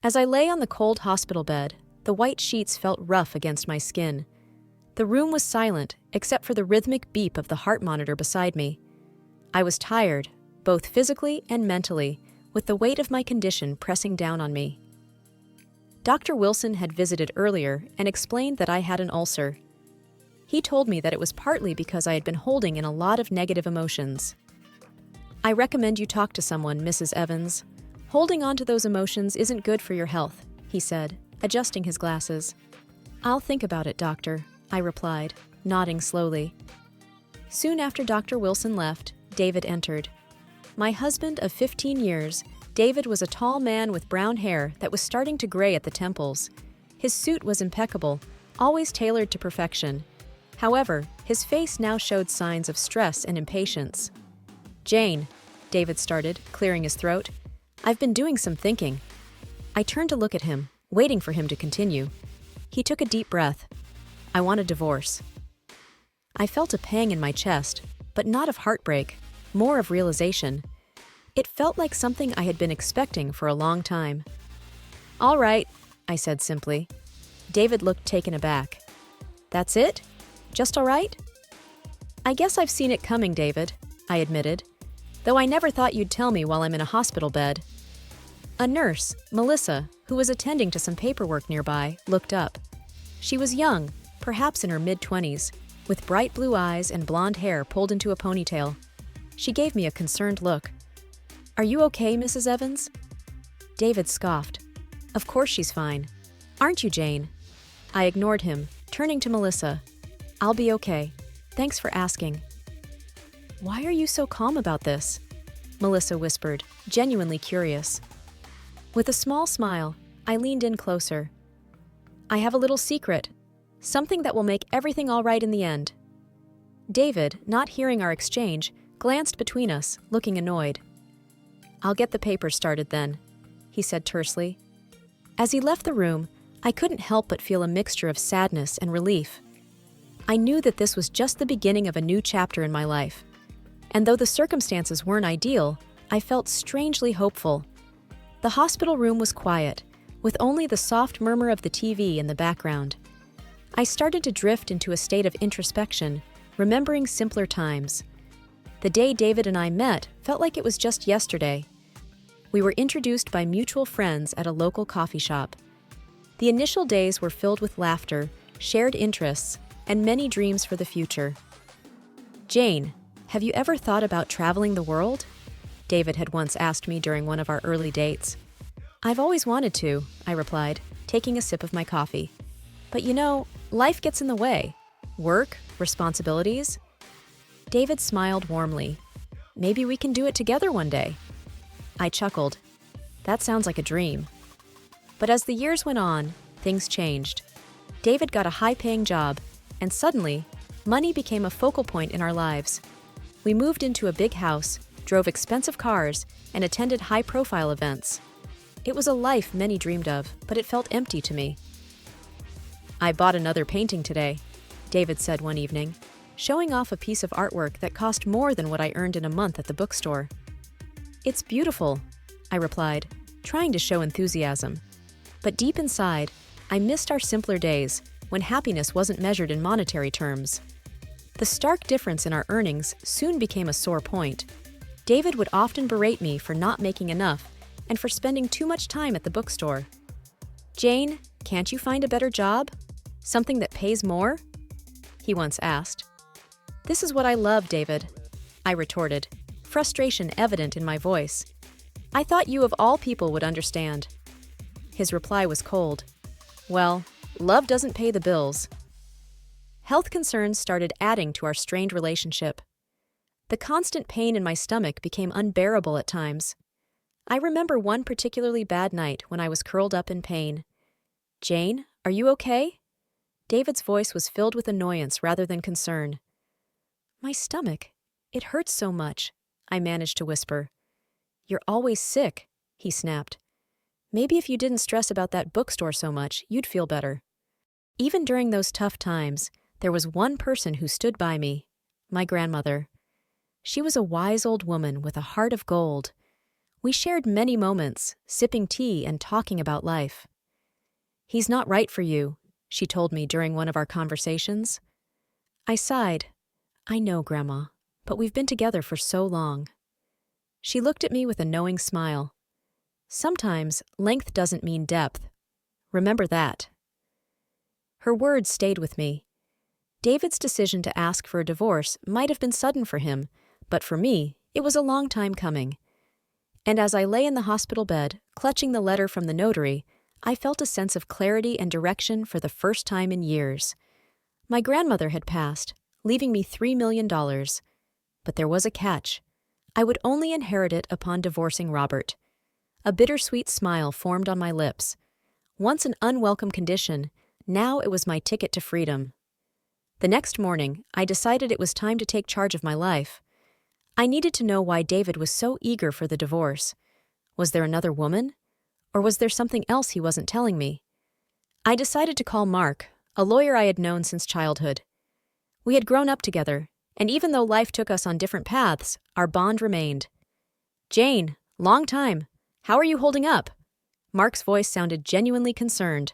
As I lay on the cold hospital bed, the white sheets felt rough against my skin. The room was silent, except for the rhythmic beep of the heart monitor beside me. I was tired, both physically and mentally, with the weight of my condition pressing down on me. Dr. Wilson had visited earlier and explained that I had an ulcer. He told me that it was partly because I had been holding in a lot of negative emotions. "I recommend you talk to someone, Mrs. Evans. Holding on to those emotions isn't good for your health," he said, adjusting his glasses. "I'll think about it, doctor," I replied, nodding slowly. Soon after Dr. Wilson left, David entered. My husband of 15 years, David was a tall man with brown hair that was starting to gray at the temples. His suit was impeccable, always tailored to perfection. However, his face now showed signs of stress and impatience. "Jane," David started, clearing his throat, "I've been doing some thinking." I turned to look at him, waiting for him to continue. He took a deep breath. "I want a divorce." I felt a pang in my chest, but not of heartbreak, more of realization. It felt like something I had been expecting for a long time. "All right," I said simply. David looked taken aback. "That's it? Just all right?" "I guess I've seen it coming, David," I admitted, "though I never thought you'd tell me while I'm in a hospital bed." A nurse, Melissa, who was attending to some paperwork nearby, looked up. She was young, perhaps in her mid-20s, with bright blue eyes and blonde hair pulled into a ponytail. She gave me a concerned look. "Are you okay, Mrs. Evans?" David scoffed. "Of course she's fine. Aren't you, Jane?" I ignored him, turning to Melissa. "I'll be okay. Thanks for asking." "Why are you so calm about this?" Melissa whispered, genuinely curious. With a small smile, I leaned in closer. "I have a little secret, something that will make everything all right in the end." David, not hearing our exchange, glanced between us, looking annoyed. "I'll get the papers started then," he said tersely. As he left the room, I couldn't help but feel a mixture of sadness and relief. I knew that this was just the beginning of a new chapter in my life. And though the circumstances weren't ideal, I felt strangely hopeful. The hospital room was quiet, with only the soft murmur of the TV in the background. I started to drift into a state of introspection, remembering simpler times. The day David and I met felt like it was just yesterday. We were introduced by mutual friends at a local coffee shop. The initial days were filled with laughter, shared interests, and many dreams for the future. "Jane, have you ever thought about traveling the world?" David had once asked me during one of our early dates. "I've always wanted to," I replied, taking a sip of my coffee. "But you know, life gets in the way. Work, responsibilities." David smiled warmly. "Maybe we can do it together one day." I chuckled. "That sounds like a dream." But as the years went on, things changed. David got a high-paying job, and suddenly, money became a focal point in our lives. We moved into a big house, drove expensive cars, and attended high-profile events. It was a life many dreamed of, but it felt empty to me. "I bought another painting today," David said one evening, showing off a piece of artwork that cost more than what I earned in a month at the bookstore. "It's beautiful," I replied, trying to show enthusiasm. But deep inside, I missed our simpler days, when happiness wasn't measured in monetary terms. The stark difference in our earnings soon became a sore point. David would often berate me for not making enough and for spending too much time at the bookstore. "Jane, can't you find a better job? Something that pays more?" he once asked. "This is what I love, David," I retorted, frustration evident in my voice. "I thought you of all people would understand." His reply was cold. "Well, love doesn't pay the bills." Health concerns started adding to our strained relationship. The constant pain in my stomach became unbearable at times. I remember one particularly bad night when I was curled up in pain. "Jane, are you okay?" David's voice was filled with annoyance rather than concern. "My stomach, it hurts so much," I managed to whisper. "You're always sick," he snapped. "Maybe if you didn't stress about that bookstore so much, you'd feel better." Even during those tough times, there was one person who stood by me, my grandmother. She was a wise old woman with a heart of gold. We shared many moments, sipping tea and talking about life. "He's not right for you," she told me during one of our conversations. I sighed. "I know, Grandma, but we've been together for so long." She looked at me with a knowing smile. "Sometimes length doesn't mean depth. Remember that." Her words stayed with me. David's decision to ask for a divorce might have been sudden for him, but for me, it was a long time coming. And as I lay in the hospital bed, clutching the letter from the notary, I felt a sense of clarity and direction for the first time in years. My grandmother had passed, leaving me $3 million. But there was a catch. I would only inherit it upon divorcing Robert. A bittersweet smile formed on my lips. Once an unwelcome condition, now it was my ticket to freedom. The next morning, I decided it was time to take charge of my life. I needed to know why David was so eager for the divorce. Was there another woman? Or was there something else he wasn't telling me? I decided to call Mark, a lawyer I had known since childhood. We had grown up together, and even though life took us on different paths, our bond remained. "Jane, long time. How are you holding up?" Mark's voice sounded genuinely concerned.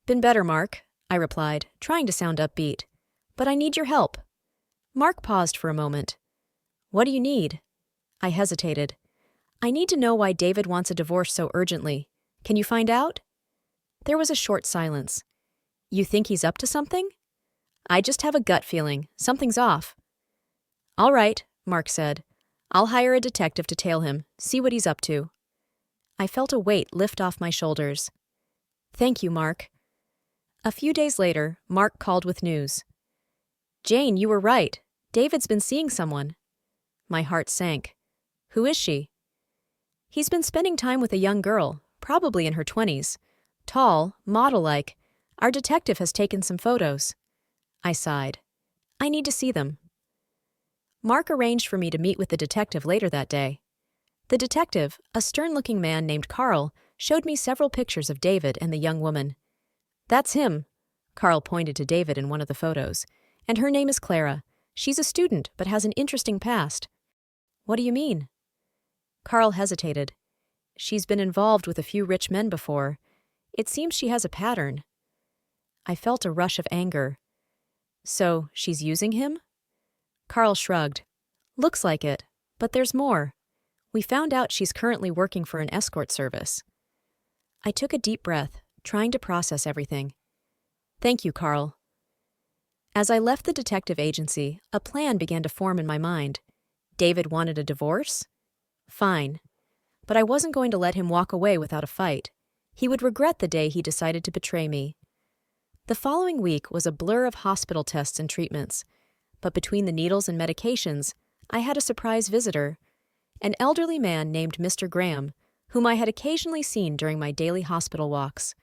"Been better, Mark," I replied, trying to sound upbeat. "But I need your help." Mark paused for a moment. "What do you need?" I hesitated. "I need to know why David wants a divorce so urgently. Can you find out?" There was a short silence. "You think he's up to something?" "I just have a gut feeling. Something's off." "All right," Mark said. "I'll hire a detective to tail him, see what he's up to." I felt a weight lift off my shoulders. "Thank you, Mark." A few days later, Mark called with news. "Jane, you were right. David's been seeing someone." My heart sank. "Who is she?" "He's been spending time with a young girl, probably in her 20s. Tall, model-like. Our detective has taken some photos." I sighed. "I need to see them." Mark arranged for me to meet with the detective later that day. The detective, a stern-looking man named Carl, showed me several pictures of David and the young woman. "That's him." Carl pointed to David in one of the photos. "And her name is Clara. She's a student, but has an interesting past." "What do you mean?" Carl hesitated. "She's been involved with a few rich men before. It seems she has a pattern." I felt a rush of anger. "So, she's using him?" Carl shrugged. "Looks like it, but there's more. We found out she's currently working for an escort service." I took a deep breath, trying to process everything. "Thank you, Carl." As I left the detective agency, a plan began to form in my mind. David wanted a divorce? Fine. But I wasn't going to let him walk away without a fight. He would regret the day he decided to betray me. The following week was a blur of hospital tests and treatments. But between the needles and medications, I had a surprise visitor. An elderly man named Mr. Graham, whom I had occasionally seen during my daily hospital walks.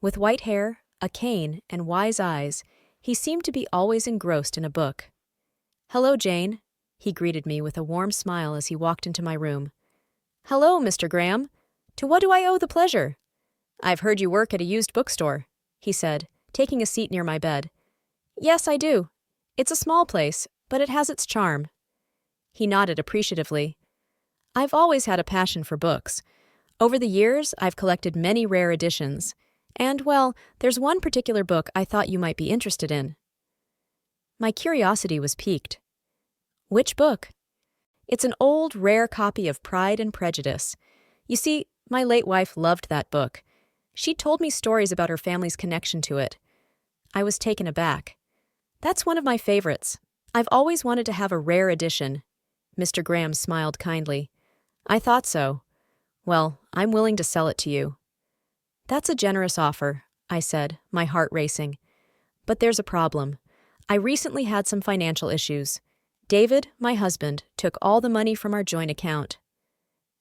With white hair, a cane, and wise eyes, he seemed to be always engrossed in a book. "Hello, Jane," he greeted me with a warm smile as he walked into my room. "Hello, Mr. Graham. To what do I owe the pleasure?" "I've heard you work at a used bookstore," he said, taking a seat near my bed. "Yes, I do. It's a small place, but it has its charm." He nodded appreciatively. "I've always had a passion for books. Over the years, I've collected many rare editions. And, well, there's one particular book I thought you might be interested in." My curiosity was piqued. "Which book?" "It's an old, rare copy of Pride and Prejudice. You see, my late wife loved that book. She told me stories about her family's connection to it." I was taken aback. "That's one of my favorites. I've always wanted to have a rare edition." Mr. Graham smiled kindly. "I thought so. Well, I'm willing to sell it to you." "That's a generous offer," I said, my heart racing. "But there's a problem. I recently had some financial issues. David, my husband, took all the money from our joint account."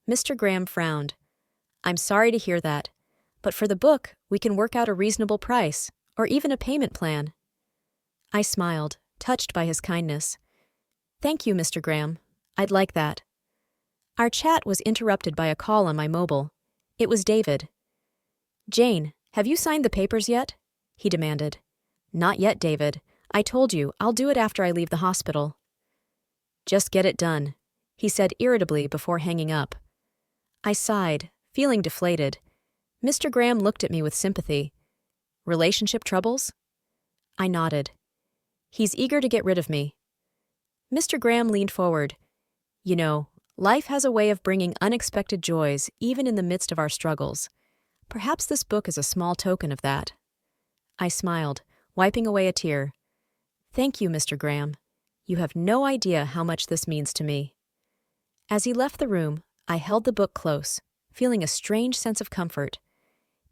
Mr. Graham frowned. "I'm sorry to hear that. But for the book, we can work out a reasonable price, or even a payment plan." I smiled, touched by his kindness. "Thank you, Mr. Graham. I'd like that." Our chat was interrupted by a call on my mobile. It was David. "Jane, have you signed the papers yet?" he demanded. "Not yet, David. I told you, I'll do it after I leave the hospital." "Just get it done," he said irritably before hanging up. I sighed, feeling deflated. Mr. Graham looked at me with sympathy. Relationship troubles? I nodded. He's eager to get rid of me. Mr. Graham leaned forward. You know, life has a way of bringing unexpected joys even in the midst of our struggles. Perhaps this book is a small token of that. I smiled, wiping away a tear. Thank you, Mr. Graham. You have no idea how much this means to me. As he left the room, I held the book close, feeling a strange sense of comfort.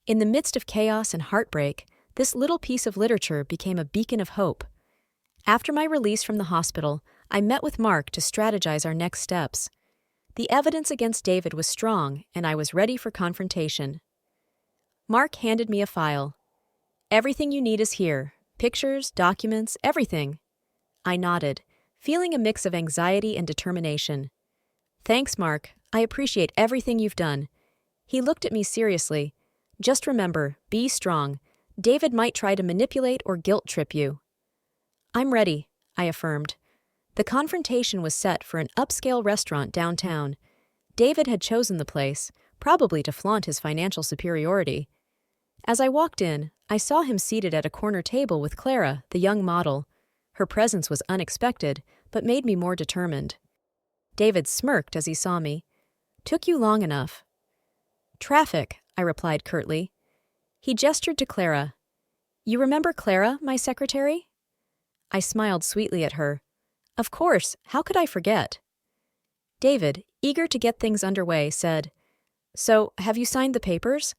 In the midst of chaos and heartbreak, this little piece of literature became a beacon of hope. After my release from the hospital, I met with Mark to strategize our next steps. The evidence against David was strong, and I was ready for confrontation. Mark handed me a file. Everything you need is here. Pictures, documents, everything. I nodded, feeling a mix of anxiety and determination. Thanks, Mark. I appreciate everything you've done. He looked at me seriously. Just remember, be strong. David might try to manipulate or guilt trip you. I'm ready, I affirmed. The confrontation was set for an upscale restaurant downtown. David had chosen the place, probably to flaunt his financial superiority. As I walked in, I saw him seated at a corner table with Clara, the young model. Her presence was unexpected, but made me more determined. David smirked as he saw me. Took you long enough. Traffic, I replied curtly. He gestured to Clara. You remember Clara, my secretary? I smiled sweetly at her. Of course, how could I forget? David, eager to get things underway, said, So, have you signed the papers?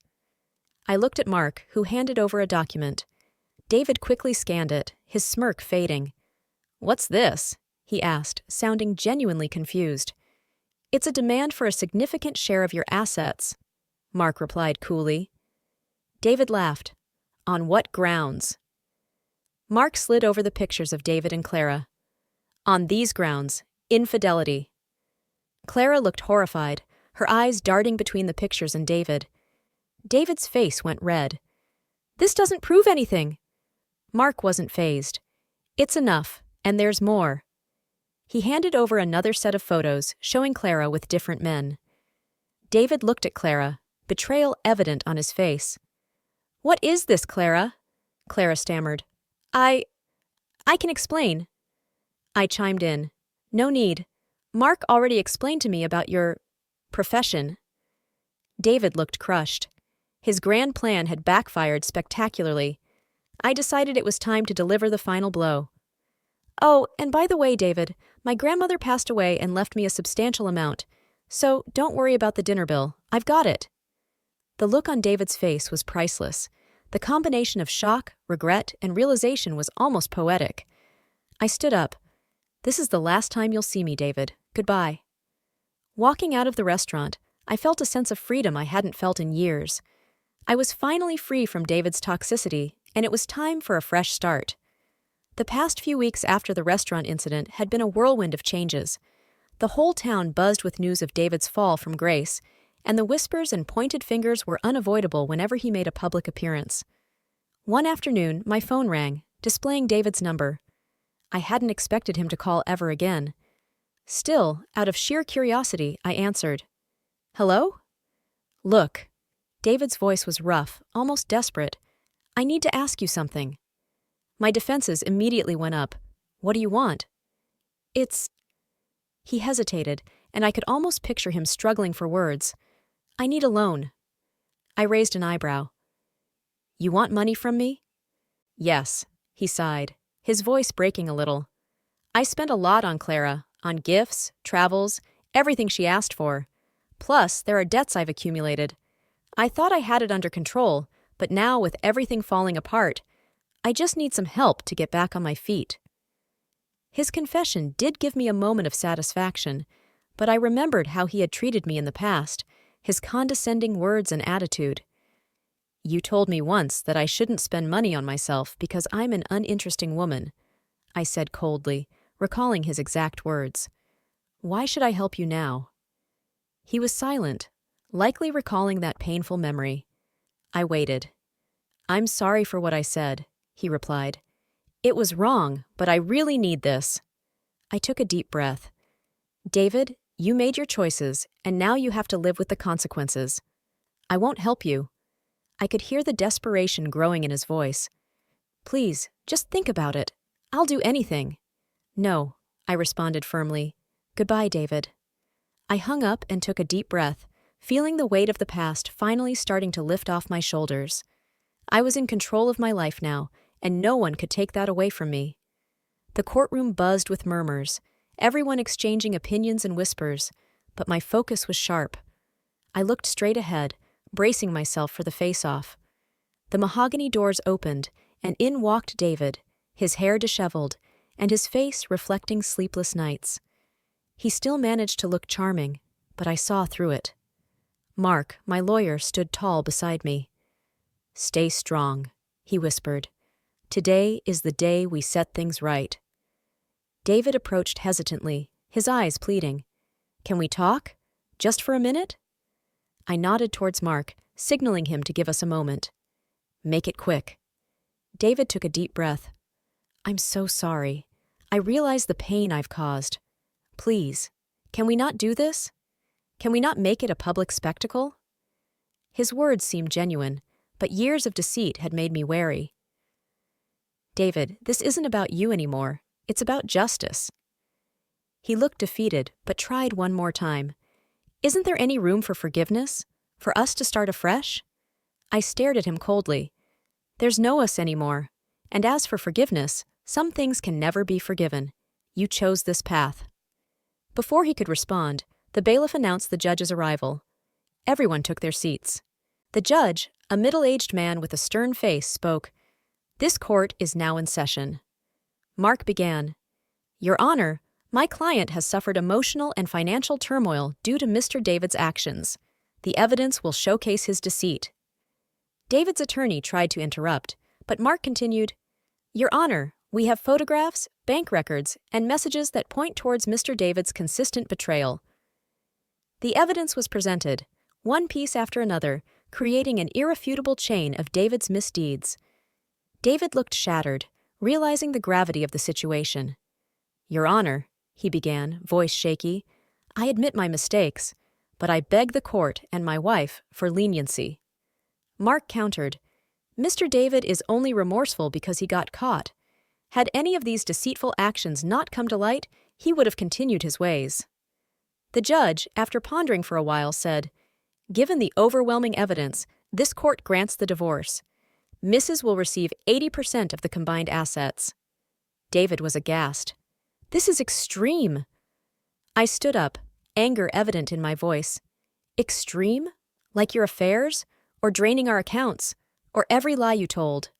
I looked at Mark, who handed over a document. David quickly scanned it, his smirk fading. What's this? He asked, sounding genuinely confused. It's a demand for a significant share of your assets, Mark replied coolly. David laughed. On what grounds? Mark slid over the pictures of David and Clara. On these grounds, infidelity. Clara looked horrified, her eyes darting between the pictures and David. David's face went red. This doesn't prove anything. Mark wasn't fazed. It's enough, and there's more. He handed over another set of photos showing Clara with different men. David looked at Clara, betrayal evident on his face. What is this, Clara? Clara stammered. I can explain. I chimed in. No need. Mark already explained to me about your profession. David looked crushed. His grand plan had backfired spectacularly. I decided it was time to deliver the final blow. Oh, and by the way, David, my grandmother passed away and left me a substantial amount, so don't worry about the dinner bill. I've got it. The look on David's face was priceless. The combination of shock, regret, and realization was almost poetic. I stood up. This is the last time you'll see me, David. Goodbye. Walking out of the restaurant, I felt a sense of freedom I hadn't felt in years. I was finally free from David's toxicity, and it was time for a fresh start. The past few weeks after the restaurant incident had been a whirlwind of changes. The whole town buzzed with news of David's fall from grace, and the whispers and pointed fingers were unavoidable whenever he made a public appearance. One afternoon, my phone rang, displaying David's number. I hadn't expected him to call ever again. Still, out of sheer curiosity, I answered. Hello? Look. David's voice was rough, almost desperate. I need to ask you something. My defenses immediately went up. What do you want? He hesitated, and I could almost picture him struggling for words. I need a loan. I raised an eyebrow. You want money from me? Yes, he sighed, his voice breaking a little. I spent a lot on Clara, on gifts, travels, everything she asked for. Plus, there are debts I've accumulated. I thought I had it under control, but now with everything falling apart, I just need some help to get back on my feet. His confession did give me a moment of satisfaction, but I remembered how he had treated me in the past, his condescending words and attitude. You told me once that I shouldn't spend money on myself because I'm an uninteresting woman, I said coldly, recalling his exact words. Why should I help you now? He was silent, likely recalling that painful memory. I waited. I'm sorry for what I said, he replied. It was wrong, but I really need this. I took a deep breath. David, You made your choices, and now you have to live with the consequences. I won't help you. I could hear the desperation growing in his voice. Please, just think about it. I'll do anything. No, I responded firmly. Goodbye, David. I hung up and took a deep breath, feeling the weight of the past finally starting to lift off my shoulders. I was in control of my life now, and no one could take that away from me. The courtroom buzzed with murmurs, everyone exchanging opinions and whispers, but my focus was sharp. I looked straight ahead, bracing myself for the face-off. The mahogany doors opened, and in walked David, his hair disheveled, and his face reflecting sleepless nights. He still managed to look charming, but I saw through it. Mark, my lawyer, stood tall beside me. Stay strong, he whispered. Today is the day we set things right. David approached hesitantly, his eyes pleading. Can we talk? Just for a minute? I nodded towards Mark, signaling him to give us a moment. Make it quick. David took a deep breath. I'm so sorry. I realize the pain I've caused. Please, can we not do this? Can we not make it a public spectacle? His words seemed genuine, but years of deceit had made me wary. David, this isn't about you anymore. It's about justice. He looked defeated, but tried one more time. Isn't there any room for forgiveness? For us to start afresh? I stared at him coldly. There's no us anymore. And as for forgiveness, some things can never be forgiven. You chose this path. Before he could respond, the bailiff announced the judge's arrival. Everyone took their seats. The judge, a middle-aged man with a stern face, spoke. This court is now in session. Mark began. Your Honor, my client has suffered emotional and financial turmoil due to Mr. David's actions. The evidence will showcase his deceit. David's attorney tried to interrupt, but Mark continued, Your Honor, we have photographs, bank records, and messages that point towards Mr. David's consistent betrayal. The evidence was presented, one piece after another, creating an irrefutable chain of David's misdeeds. David looked shattered, realizing the gravity of the situation. Your Honor, he began, voice shaky, I admit my mistakes, but I beg the court and my wife for leniency. Mark countered, Mr. David is only remorseful because he got caught. Had any of these deceitful actions not come to light, he would have continued his ways. The judge, after pondering for a while, said, Given the overwhelming evidence, this court grants the divorce. Mrs. will receive 80% of the combined assets. David was aghast. This is extreme. I stood up, anger evident in my voice. Extreme? Like your affairs? Or draining our accounts? Or every lie you told?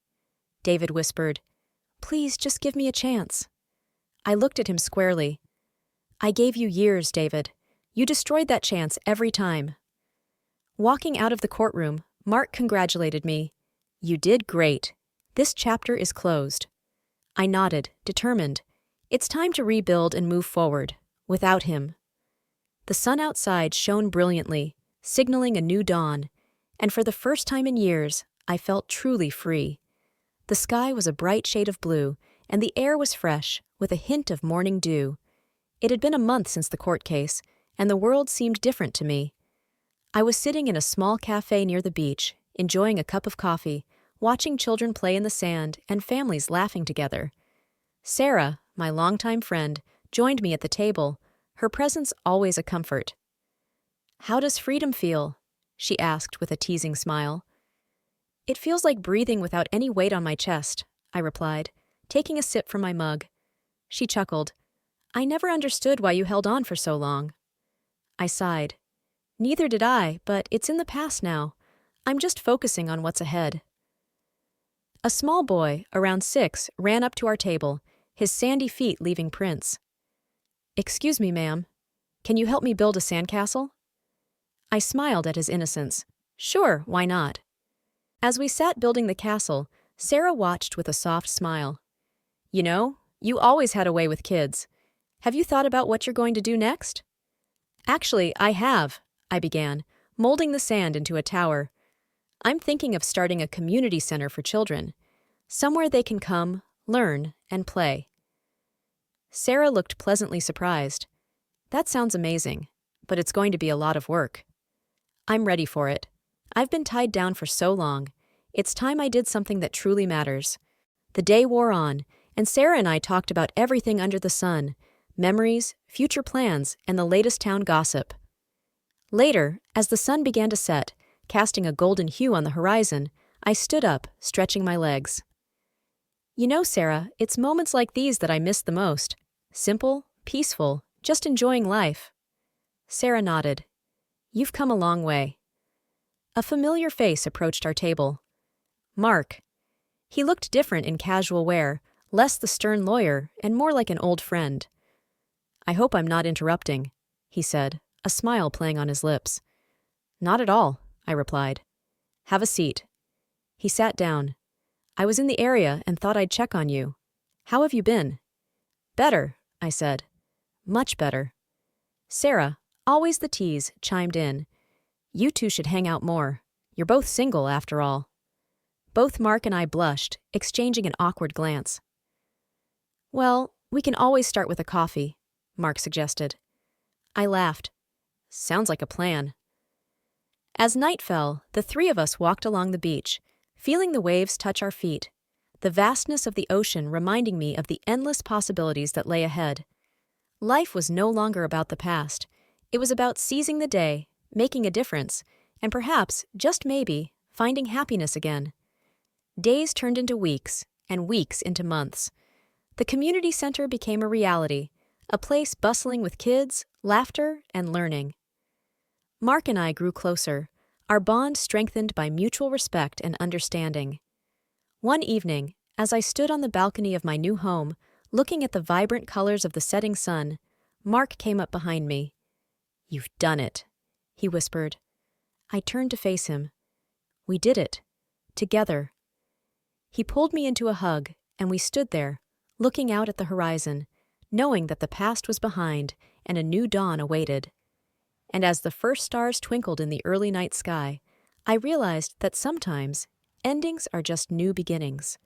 David whispered, Please just give me a chance. I looked at him squarely. I gave you years, David. You destroyed that chance every time. Walking out of the courtroom, Mark congratulated me. You did great. This chapter is closed. I nodded, determined. It's time to rebuild and move forward, without him. The sun outside shone brilliantly, signaling a new dawn, and for the first time in years, I felt truly free. The sky was a bright shade of blue, and the air was fresh, with a hint of morning dew. It had been a month since the court case, and the world seemed different to me. I was sitting in a small cafe near the beach, enjoying a cup of coffee, watching children play in the sand and families laughing together. Sarah, my longtime friend, joined me at the table, her presence always a comfort. How does freedom feel? She asked with a teasing smile. It feels like breathing without any weight on my chest, I replied, taking a sip from my mug. She chuckled. I never understood why you held on for so long. I sighed. Neither did I, but it's in the past now. I'm just focusing on what's ahead. A small boy, around 6, ran up to our table, his sandy feet leaving prints. Excuse me, ma'am. Can you help me build a sandcastle? I smiled at his innocence. Sure, why not? As we sat building the castle, Sarah watched with a soft smile. You know, you always had a way with kids. Have you thought about what you're going to do next? Actually, I have, I began, molding the sand into a tower. I'm thinking of starting a community center for children, somewhere they can come, learn, and play. Sarah looked pleasantly surprised. That sounds amazing, but it's going to be a lot of work. I'm ready for it. I've been tied down for so long. It's time I did something that truly matters. The day wore on, and Sarah and I talked about everything under the sun: memories, future plans, and the latest town gossip. Later, as the sun began to set, casting a golden hue on the horizon, I stood up, stretching my legs. You know, Sarah, it's moments like these that I miss the most. Simple, peaceful, just enjoying life. Sarah nodded. You've come a long way. A familiar face approached our table. Mark. He looked different in casual wear, less the stern lawyer and more like an old friend. I hope I'm not interrupting, he said, a smile playing on his lips. Not at all, I replied. Have a seat. He sat down. I was in the area and thought I'd check on you. How have you been? Better, I said. Much better. Sarah, always the tease, chimed in. You two should hang out more. You're both single, after all. Both Mark and I blushed, exchanging an awkward glance. Well, we can always start with a coffee, Mark suggested. I laughed. Sounds like a plan. As night fell, the three of us walked along the beach, feeling the waves touch our feet, the vastness of the ocean reminding me of the endless possibilities that lay ahead. Life was no longer about the past. It was about seizing the day, making a difference, and perhaps, just maybe, finding happiness again. Days turned into weeks, and weeks into months. The community center became a reality, a place bustling with kids, laughter, and learning. Mark and I grew closer, our bond strengthened by mutual respect and understanding. One evening, as I stood on the balcony of my new home, looking at the vibrant colors of the setting sun, Mark came up behind me. You've done it, he whispered. I turned to face him. We did it. Together. He pulled me into a hug, and we stood there, looking out at the horizon, knowing that the past was behind and a new dawn awaited. And as the first stars twinkled in the early night sky, I realized that sometimes endings are just new beginnings.